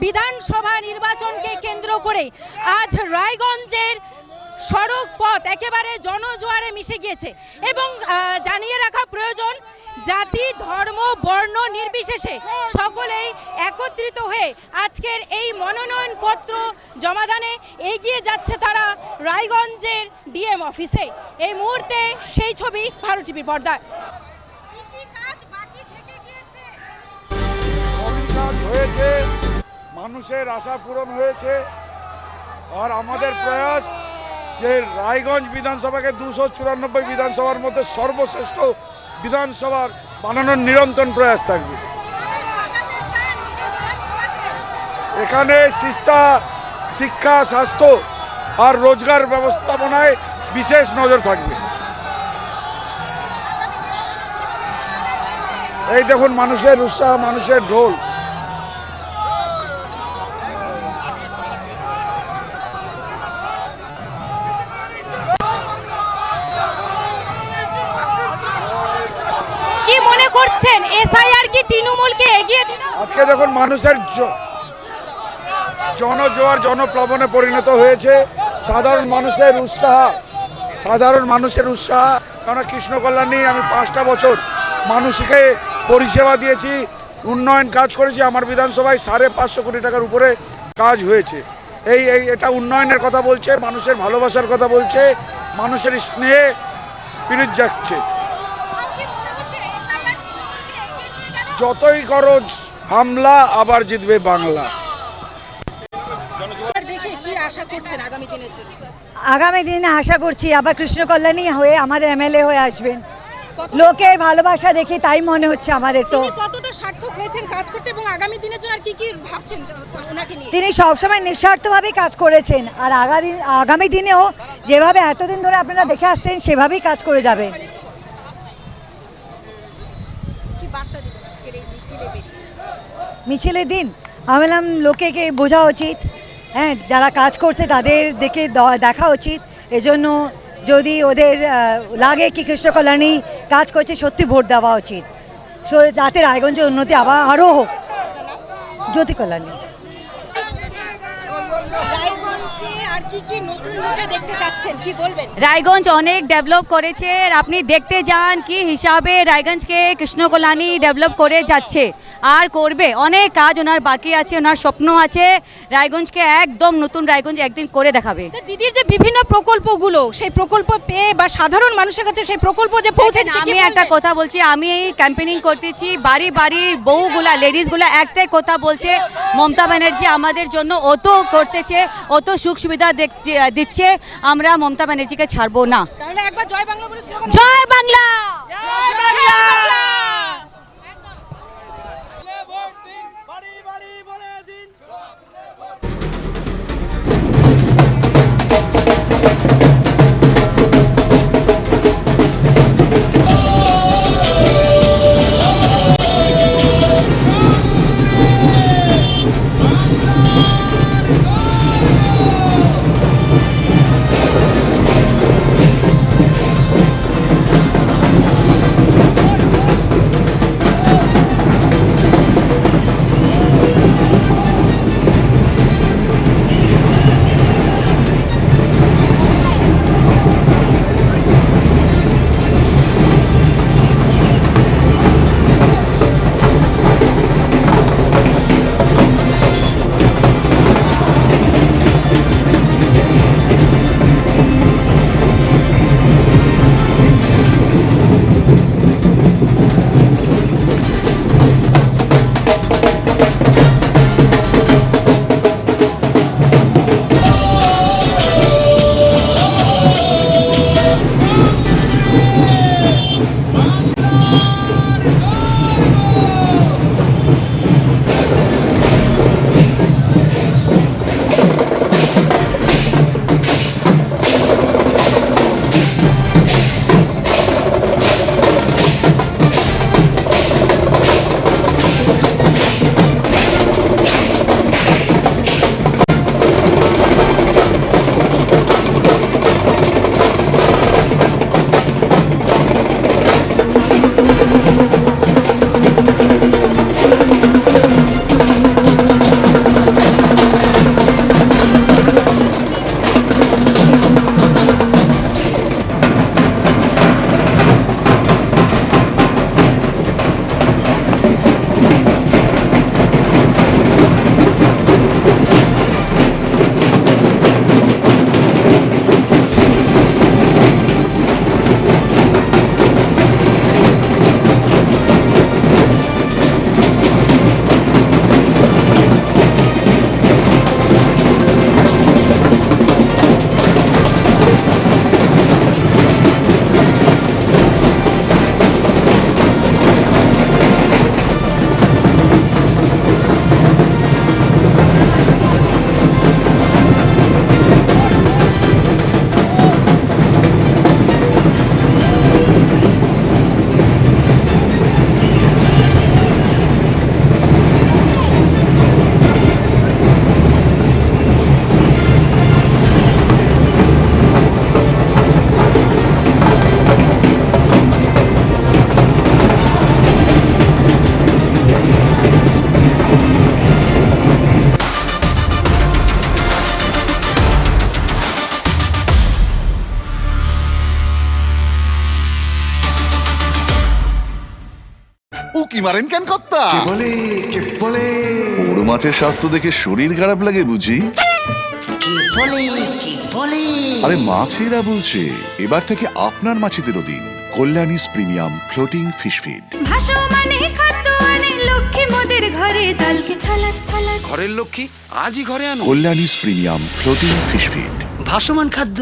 বিধানসভা নির্বাচনকে কেন্দ্র করে আজ রায়গঞ্জের সড়ক পথ একেবারে জনজোয়ারে মিশে গিয়েছে এবং জানিয়ে রাখা প্রয়োজন জাতি ধর্ম বর্ণ নির্বিশেষে সকলেই একত্রিত হয়ে আজকের এই মনোনয়নপত্র জমাদানে এগিয়ে যাচ্ছে তারা রায়গঞ্জের ডিএম অফিসে। এই মুহূর্তে সেই ছবি ভারত টিভির পর্দায়। হয়েছে, মানুষের আশা পূরণ হয়েছে আর আমাদের প্রয়াস যে রায়গঞ্জ বিধানসভাকে 294 বিধানসভার মধ্যে সর্বশ্রেষ্ঠ বিধানসভার বানানোর নিরন্তর প্রয়াস থাকবে। এখানে শিক্ষা স্বাস্থ্য আর রোজগার ব্যবস্থাপনায় বিশেষ নজর থাকবে। এই দেখুন মানুষের উৎসাহ, মানুষের ঢোল। কি মনে করছেন এসআইআর কি তৃণমূলকে এগিয়ে দিল? আজকে দেখুন মানুষের জনজোয়ার জনপ্লাবনে পরিণত হয়েছে। সাধারণ মানুষের উৎসাহ কারণ কৃষ্ণ কল্যাণী আমি 5টা বছর মানুষকে পরিষেবা দিয়েছি, উন্নয়ন কাজ করেছি। আমার বিধানসভায় 550 কোটি টাকার উপরে কাজ হয়েছে। এটা উন্নয়নের কথা বলছে, মানুষের ভালোবাসার কথা বলছে, মানুষের স্নেহে পিরিত যাচ্ছে। যতই করো হামলা আবার জিতবে বাংলা। আগামী দিনে আশা করছি আবার কৃষ্ণ কল্যাণী হয়ে আমাদের এমএলএ হয়ে আসবেন। লোকের ভালোবাসা দেখি তাই মনে হচ্ছে আমাদের। তো কতটা সার্থক হয়েছেন কাজ করতে এবং আগামী দিনের জন্য আর কি কি ভাবছেন ওনাকে নিয়ে? তিনি সবসময় নিঃস্বার্থভাবে কাজ করেছেন আর আগামী দিনেও যেভাবে এতদিন ধরে আপনারা দেখে আসছেন সেভাবেই কাজ করে যাবেন। কি বার্তা দিবেন আজকের এই মিছিলের দিন? আমি বললাম লোকেকে বোঝা উচিত, হ্যাঁ, যারা কাজ করছে তাদের দেখা উচিত। এজন্য যদি ওদের লাগে কি কৃষ্ণ কল্যাণী কাজ করছে, সত্যি ভোট দেওয়া উচিত, যাতে রায়গঞ্জের উন্নতি আরও হোক। জ্যোতি কল্যাণী। রায়গঞ্জে আর কি নতুন রূপে দেখতে চাচ্ছেন, কি বলবেন? রায়গঞ্জ অনেক ডেভেলপ করেছে, আর আপনি দেখতে যান কি হিসাবে রায়গঞ্জকে কৃষ্ণ কল্যাণী ডেভেলপ করে যাচ্ছে আর করবে। অনেক কাজ ওনার বাকি আছে, ওনার স্বপ্ন আছে রায়গঞ্জকে একদম নতুন রায়গঞ্জ একদিন করে দেখাবে। তা দিদির যে বিভিন্ন প্রকল্পগুলো, সেই প্রকল্প পেয়ে বা সাধারণ মানুষের কাছে সেই প্রকল্প যে পৌঁছে দিচ্ছে, আমি একটা কথা বলছি, আমি এই ক্যাম্পেনিং করতেছি, বাড়ি বাড়ি বউগুলা লেডিসগুলা একটাই কথা বলছে, মমতা ব্যানার্জি আমাদের জন্য অত করতেছে, অত সুখ সুবিধা দিচ্ছে, আমরা মমতা ব্যানার্জিকে ছাড়বো না। তাহলে একবার জয় বাংলা বলে স্লোগান। জয় বাংলা। জয় বাংলা। উকি মারেন কেন কর্তা? কে বলে বড় মাছের স্বাস্থ্য দেখে শরীর খারাপ লাগে বুঝি? কি বলে আরে মাছেরা বলছে এবার থেকে আপনার মাছেদেরও দিন কল্যাণীস প্রিমিয়াম ফ্লোটিং ফিশ ফিড। ভাসমানে খাদ্য আনে লক্ষ্মী মোদের ঘরে জলকে ছলাৎ ছলাৎ। ঘরের লক্ষ্মী আজই ঘরে আনো কল্যাণীস প্রিমিয়াম ফ্লোটিং ফিশ ফিড। ভাসমান খাদ্য।